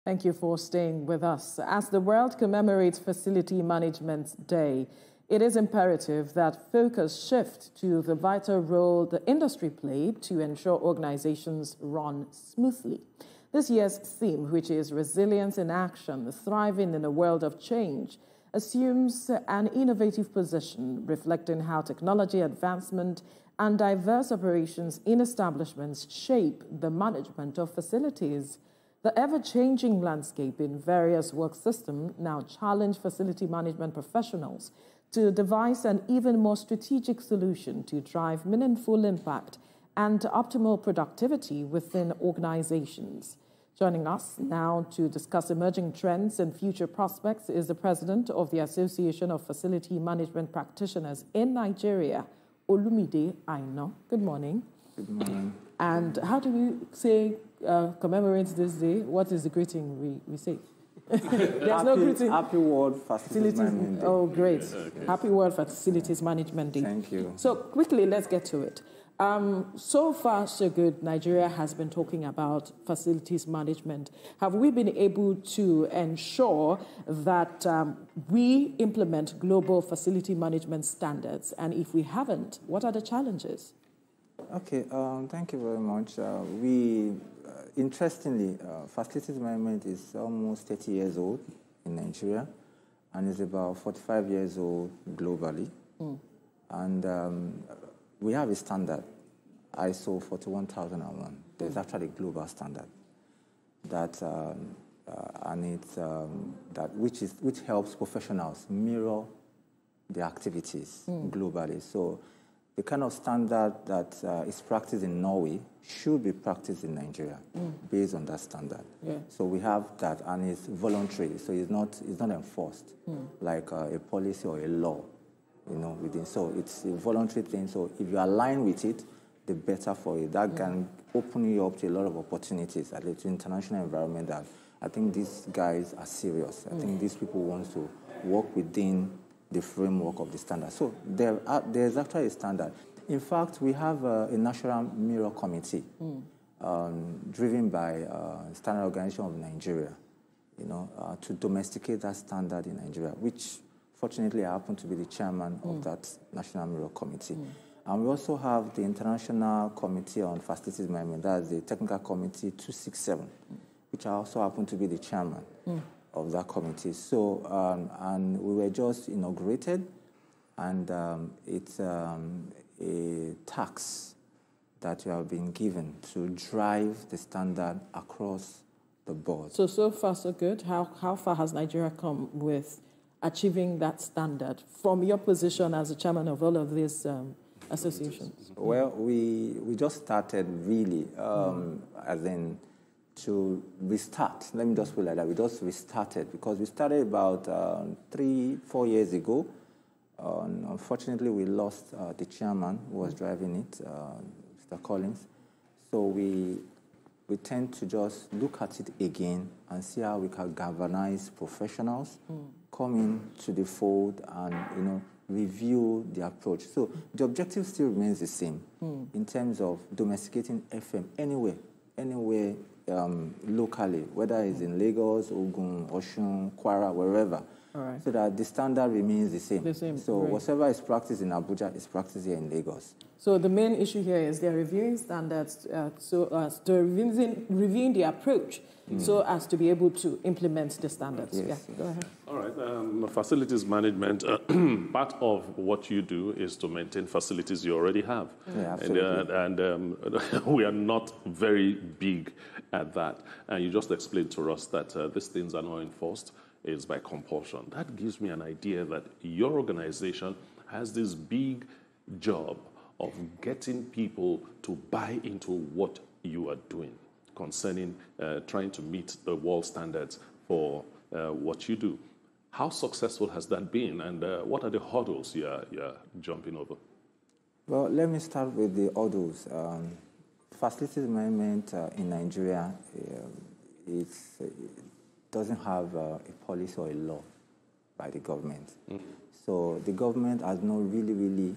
Thank you for staying with us. As the world commemorates Facility Management Day, it is imperative that focus shift to the vital role the industry played to ensure organizations run smoothly. This year's theme, which is Resilience in Action, Thriving in a World of Change, assumes an innovative position reflecting how technology advancement and diverse operations in establishments shape the management of facilities. The ever-changing landscape in various work systems now challenge facility management professionals to devise an even more strategic solution to drive meaningful impact and optimal productivity within organizations. Joining us now to discuss emerging trends and future prospects is the president of the Association of Facility Management Practitioners in Nigeria, Olumide Aina. Good morning. Good morning. And how do we say commemorate this day? What is the greeting we say? There's no greeting. Happy World Facilities Management Day. Oh, great. Okay. Happy World Facilities Management Day. Thank you. So quickly, let's get to it. So far, so good. Nigeria has been talking about facilities management. Have we been able to ensure that we implement global facility management standards? And if we haven't, what are the challenges? Okay, thank you very much. Interestingly, facilities management is almost 30 years old in Nigeria and is about 45 years old globally. And we have a standard, ISO 41001. There's actually a global standard that which helps professionals mirror their activities globally. So the kind of standard that is practiced in Norway should be practiced in Nigeria based on that standard. Yeah. So we have that, and it's voluntary, so it's not enforced like a policy or a law, within. So it's a voluntary thing. So if you align with it, the better for you. That can open you up to a lot of opportunities at the international environment. That I think these guys are serious. I think these people want to work within the framework of the standard. So there's actually a standard. In fact, we have a national mirror committee driven by Standard Organization of Nigeria, to domesticate that standard in Nigeria, which fortunately I happen to be the chairman of that national mirror committee. And we also have the International Committee on Facilities Management, that's the Technical Committee 267, which I also happen to be the chairman of that committee. So, and we were just inaugurated, and it's a task that we have been given to drive the standard across the board. So far, so good. How far has Nigeria come with achieving that standard from your position as the chairman of all of these associations? Well, we just started really, as in to restart. Let me just put it like that. We just restarted because we started about 3-4 years ago. Unfortunately, we lost the chairman who was driving it, Mr. Collins. So we tend to just look at it again and see how we can galvanize professionals, come into the fold and, review the approach. So the objective still remains the same in terms of domesticating FM anywhere locally, whether it's in Lagos, Ogun, Osun, Kwara, wherever. All right. So that the standard remains the same. So right. Whatever is practiced in Abuja is practiced here in Lagos. So the main issue here is they're reviewing standards, reviewing the approach so as to be able to implement the standards. Yes. Yeah, go ahead. All right. Facilities management, part of what you do is to maintain facilities you already have. Yeah, absolutely. And we are not very big at that. And you just explained to us that these things are not enforced. It's by compulsion. That gives me an idea that your organization has this big job of getting people to buy into what you are doing concerning trying to meet the world standards for what you do. How successful has that been, and what are the hurdles you're jumping over? Well, let me start with the hurdles. Facilities management in Nigeria doesn't have a policy or a law by the government. So the government has not really,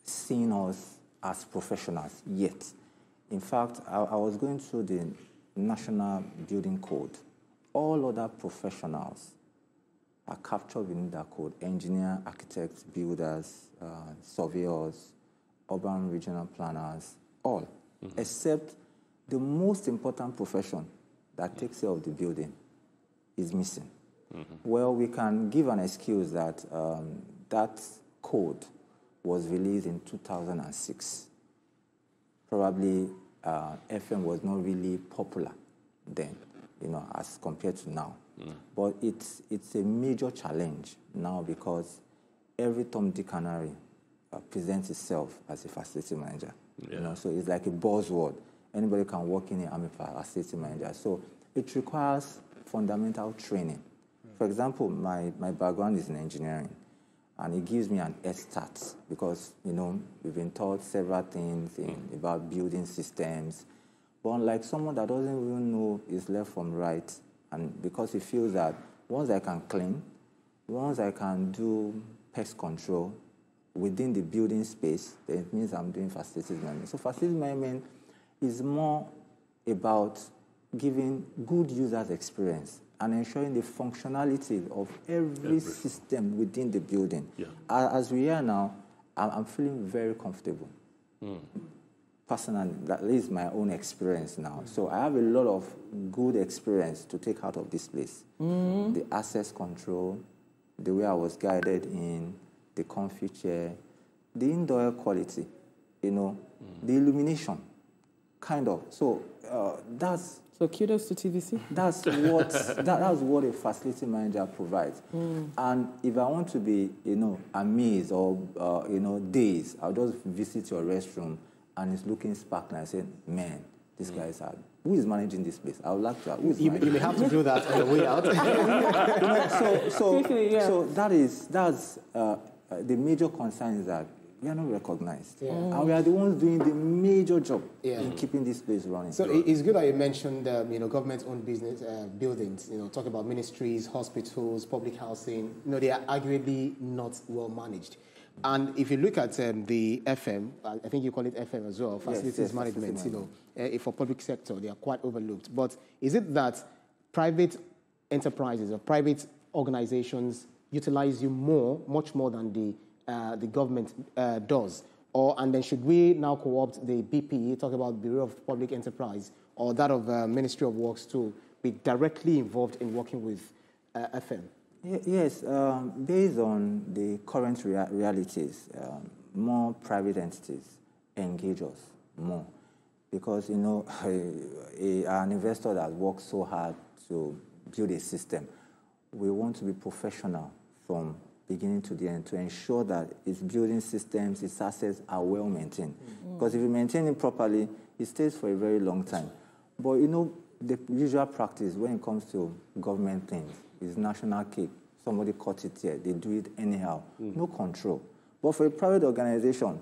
seen us as professionals yet. In fact, I was going through the National Building Code. All other professionals are captured within that code: engineer, architects, builders, surveyors, urban regional planners, all, except the most important profession that takes care of the building is missing. Well, we can give an excuse that that code was released in 2006. Probably FM was not really popular then, as compared to now. But it's a major challenge now because every Tom, Dick, and Harry presents itself as a facility manager. So it's like a buzzword. Anybody can walk in here, I'm a facility manager. So it requires fundamental training. For example, my background is in engineering, and it gives me an head start because, we've been taught several things about building systems. But unlike someone that doesn't even know his left from right, and because he feels that once I can clean, once I can do pest control within the building space, then it means I'm doing facilities management. So facilities management is more about giving good users experience and ensuring the functionality of every system within the building. As we are now, I'm feeling very comfortable. Personally, that is my own experience now. So I have a lot of good experience to take out of this place. The access control, the way I was guided in, the comfy chair, the indoor air quality, the illumination, kind of. So that's... So kudos to TVC. That's what a facility manager provides. And if I want to be, amazed or, dazed, I'll just visit your restroom and it's looking sparkling. I say, man, this guy is hard. Who is managing this place? I would like to. You may have to do that on the way out. So that's the major concern is that we are not recognized. And we are the ones doing the major job in keeping this place running. So it's good that you mentioned, government-owned business buildings. Talk about ministries, hospitals, public housing. They are arguably not well managed. And if you look at the FM, I think you call it FM as well, facilities management, for public sector, they are quite overlooked. But is it that private enterprises or private organizations utilize you much more than the government does? And then should we now co-opt the BP, talk about Bureau of Public Enterprise, or that of Ministry of Works to be directly involved in working with FM? Yes, based on the current realities, more private entities engage us more because, an investor that works so hard to build a system, we want to be professional from beginning to the end to ensure that its building systems, its assets are well maintained. Because if you maintain it properly, it stays for a very long time. But, the usual practice when it comes to government things is national cake. Somebody cut it here. They do it anyhow. No control. But for a private organization,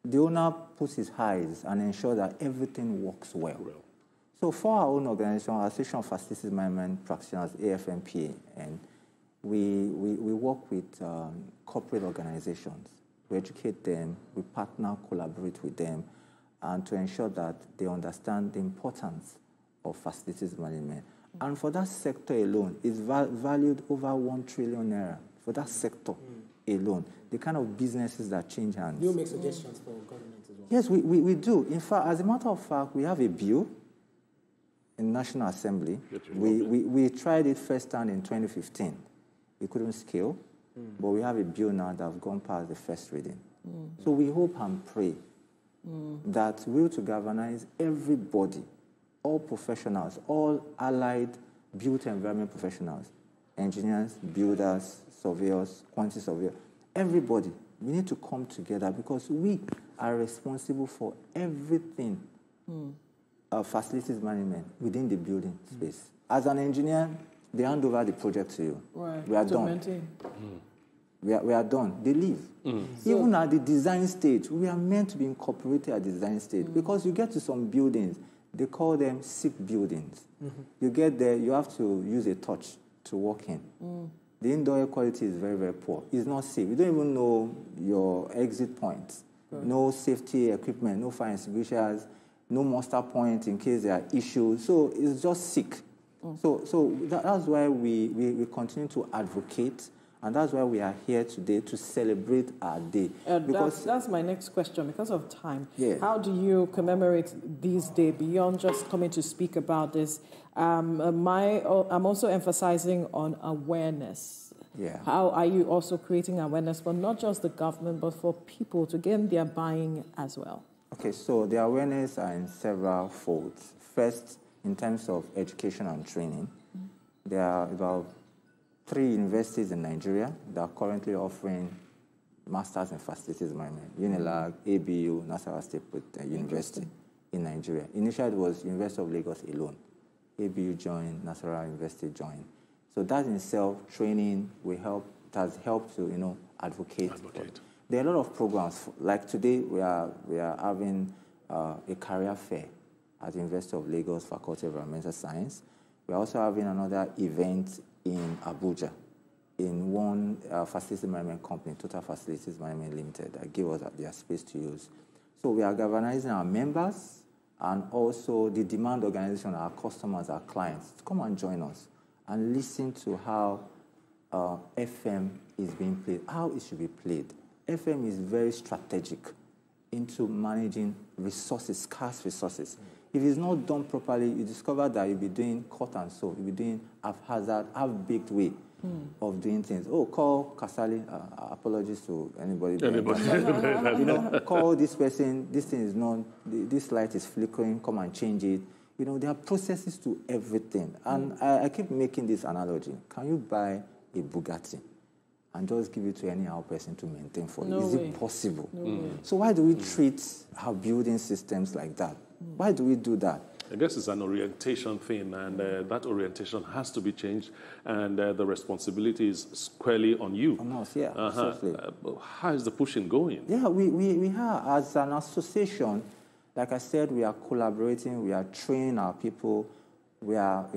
the owner puts his eyes and ensures that everything works well. So for our own organization, Association of Facilities Management Practitioners, AFMPA, and we work with corporate organizations. We educate them, we partner, collaborate with them, and to ensure that they understand the importance of facilities management. And for that sector alone, it's valued over 1 trillion naira. For that sector alone, the kind of businesses that change hands. Do you make suggestions for government as well? Yes, we do. In fact, as a matter of fact, we have a bill in National Assembly. We tried it first time in 2015. We couldn't scale, but we have a bill now that have gone past the first reading. So we hope and pray that we're to galvanize everybody, all professionals, all allied built environment professionals, engineers, builders, surveyors, quantity surveyors, everybody. We need to come together because we are responsible for everything facilities management within the building space. As an engineer, they hand over the project to you. Right. We are done. We are done. They leave. Even at the design stage, we are meant to be incorporated at the design stage because you get to some buildings, they call them sick buildings. You get there, you have to use a torch to walk in. The indoor air quality is very, very poor. It's not safe. You don't even know your exit points. No safety equipment, no fire extinguishers. no muster point in case there are issues. So it's just sick. So that's why we continue to advocate, and that's why we are here today to celebrate our day. That's my next question. Because of time, yeah. How do you commemorate this day beyond just coming to speak about this? I'm also emphasizing on awareness. Yeah. How are you also creating awareness for not just the government, but for people to get their buying as well? Okay, so the awareness are in several folds. First, in terms of education and training, there are about 3 universities in Nigeria that are currently offering masters in facilities management: UNILAG, ABU, Nasarawa State University in Nigeria. Initially, it was University of Lagos alone. ABU joined, Nasarawa University joined. So that in itself, training will help. It has helped to advocate. There are a lot of programs. Like today, we are having a career fair at the University of Lagos Faculty of Environmental Science. We're also having another event in Abuja, in one facility management company, Total Facilities Management Limited, that give us their space to use. So we are galvanizing our members and also the demand organization, our customers, our clients, to come and join us and listen to how FM is being played, how it should be played. FM is very strategic into managing resources, scarce resources. If it's not done properly, you discover that you'll be doing cut and sew, you'll be doing haphazard, half-baked way of doing things. Oh, call Kasali, apologies to anybody. Call this person, this thing is not, this light is flickering, come and change it. There are processes to everything. And I keep making this analogy. Can you buy a Bugatti and just give it to any other person to maintain for you? Is it possible? So why do we treat our building systems like that? Why do we do that? I guess it's an orientation thing, and that orientation has to be changed, and the responsibility is squarely on you. On us, yeah. Absolutely. How is the pushing going? Yeah, we are. As an association, like I said, we are collaborating, we are training our people, we are,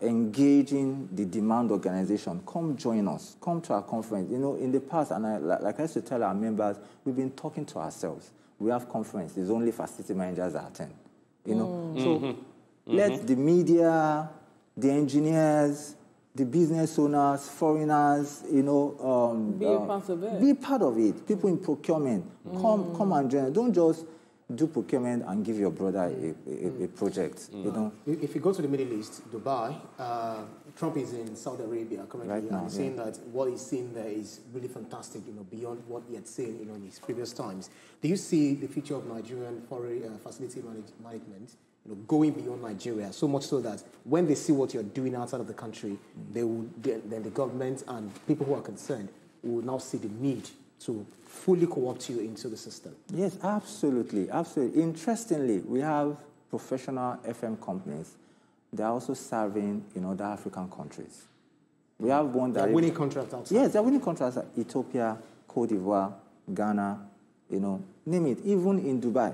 engaging the demand organization. Come join us. Come to our conference. In the past, and like I used to tell our members, we've been talking to ourselves. We have conference. There's only facility managers that attend. So let the media, the engineers, the business owners, foreigners, be a part of it. Be part of it. People in procurement, come and join. Don't just do procurement and give your brother a project. If you go to the Middle East, Dubai, Trump is in Saudi Arabia currently, right now, and he's saying that what he's seen there is really fantastic, beyond what he had seen, in his previous times. Do you see the future of Nigerian foreign facility management, going beyond Nigeria, so much so that when they see what you're doing outside of the country, then the government and people who are concerned will now see the need to fully co-opt you into the system? Yes, absolutely, absolutely. Interestingly, we have professional FM companies. They're also serving in other African countries. We have one that... They're winning contracts outside. Yes, they're winning contracts at Ethiopia, Cote d'Ivoire, Ghana, name it. Even in Dubai,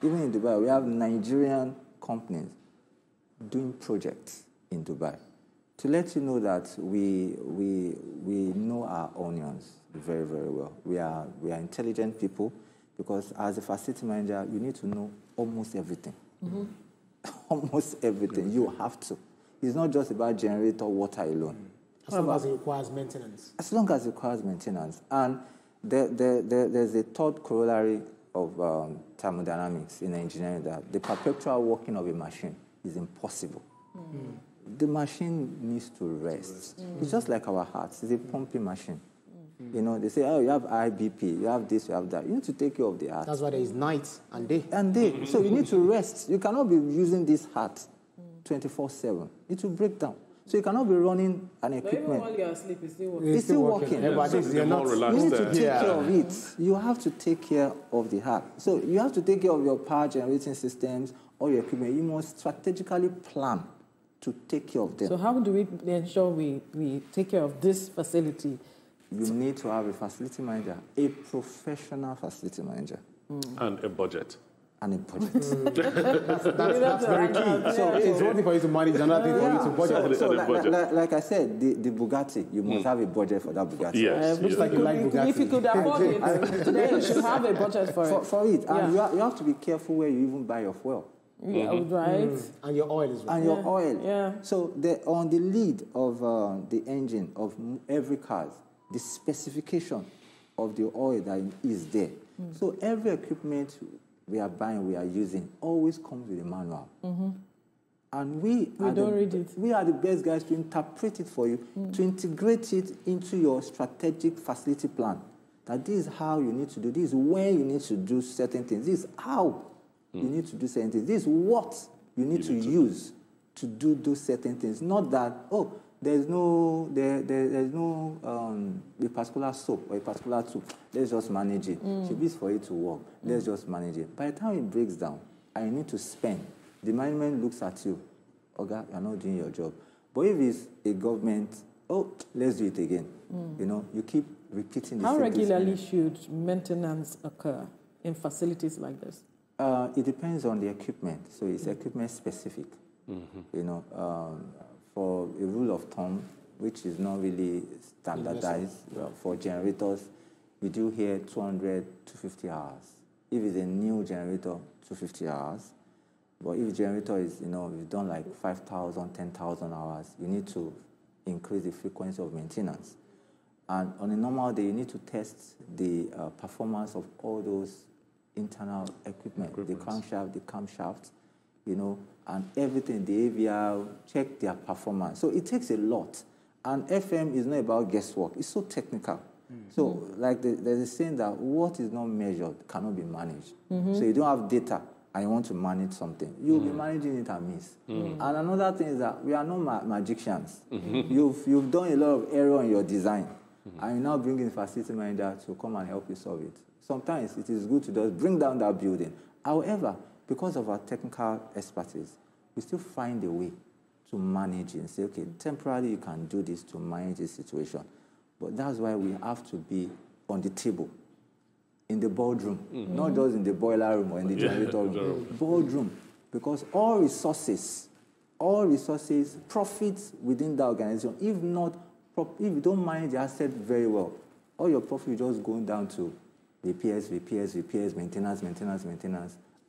we have Nigerian companies doing projects in Dubai. To let you know that we know our onions very, very well. We are intelligent people, because as a facility manager, you need to know almost everything. Almost everything. You have to. It's not just about generator water alone. As long as it requires maintenance. As long as it requires maintenance. And there's a third corollary of thermodynamics in engineering, that the perpetual working of a machine is impossible. The machine needs to rest. It's just like our hearts. It's a pumping machine. They say, oh, you have IBP, you have this, you have that. You need to take care of the heart. That's why there is night and day. So you need to rest. You cannot be using this heart 24/7. It will break down. So you cannot be running an equipment. But even while you're asleep, it's still working. It's still working. You're not relaxed. You need to take care of it. You have to take care of the heart. So you have to take care of your power generating systems, all your equipment. You must strategically plan to take care of them. So how do we ensure we take care of this facility? You need to have a facility manager, a professional facility manager. And a budget. and a budget. That's very key. So it's one thing for you to manage, another thing for you to budget. So like I said, the Bugatti, you must have a budget for that Bugatti. Yes. Looks like you like Bugatti. If you could afford it, then you should have a budget for it. For it. And you have to be careful where you even buy your fuel. Yeah, right. And your oil as well. And your oil. Yeah. So on the lead of the engine of every car, the specification of the oil that is there. So every equipment we are buying, we are using, always comes with a manual. And we don't read it. We are the best guys to interpret it for you, to integrate it into your strategic facility plan. That this is how you need to do this, when you need to do certain things. This is how you need to do certain things. This is what you need to use to do those certain things. Not that, there's no a particular soap or a particular tool. Let's just manage it. Should be for it to work. Let's just manage it. By the time it breaks down and you need to spend, the management looks at you. Okay, you're not doing your job. But if it's a government, let's do it again. You keep repeating the same thing. How regularly should maintenance occur in facilities like this? It depends on the equipment. So it's equipment specific. For a rule of thumb, which is not really standardized, for generators, we do here 200 to 50 hours. If it's a new generator, 250 hours. But if the generator is, we've done like 5,000, 10,000 hours, you need to increase the frequency of maintenance. And on a normal day, you need to test the performance of all those internal equipment, the crankshaft, the camshaft, and everything, the AVR, check their performance. So it takes a lot. And FM is not about guesswork. It's so technical. So like there's a saying that what is not measured cannot be managed. So you don't have data and you want to manage something. You'll be managing it and miss. And another thing is that we are not magicians. You've done a lot of error in your design. And you now bring in a facility manager to come and help you solve it. Sometimes it is good to just bring down that building. However, because of our technical expertise, we still find a way to manage it and say, okay, temporarily you can do this to manage this situation. But that's why we have to be on the table, in the boardroom, not just in the boiler room or in the generator room, boardroom. Because all resources, profits within the organization. If you don't manage the asset very well, all your profit is just going down to repairs, maintenance,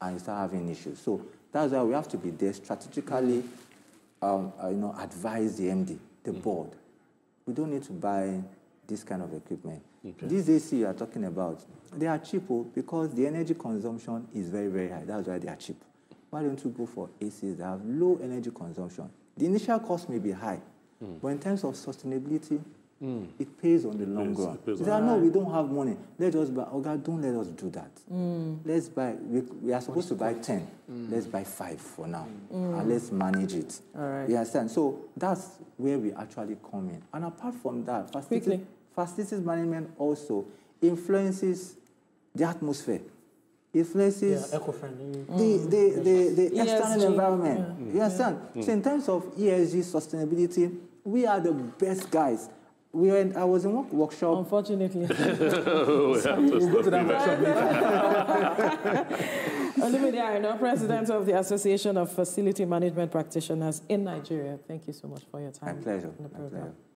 and you start having issues. So that's why we have to be there strategically, advise the MD, the board. We don't need to buy this kind of equipment. These AC you are talking about, they are cheap because the energy consumption is very, very high. That's why they are cheap. Why don't you go for ACs that have low energy consumption? The initial cost may be high, but in terms of sustainability, it pays on the long run. They say, no, we don't have money. Let's just buy. Don't let us do that. Let's buy. We are supposed to buy 10. Let's buy 5 for now. And let's manage it. All right. You understand? So that's where we actually come in. And apart from that, facilities management also influences the atmosphere. Influences the external environment. You understand? So in terms of ESG sustainability, we are the best guys. I was in one workshop. Unfortunately. We'll go to that workshop later. Olumide Aina, President of the Association of Facility Management Practitioners in Nigeria. Thank you so much for your time. My pleasure.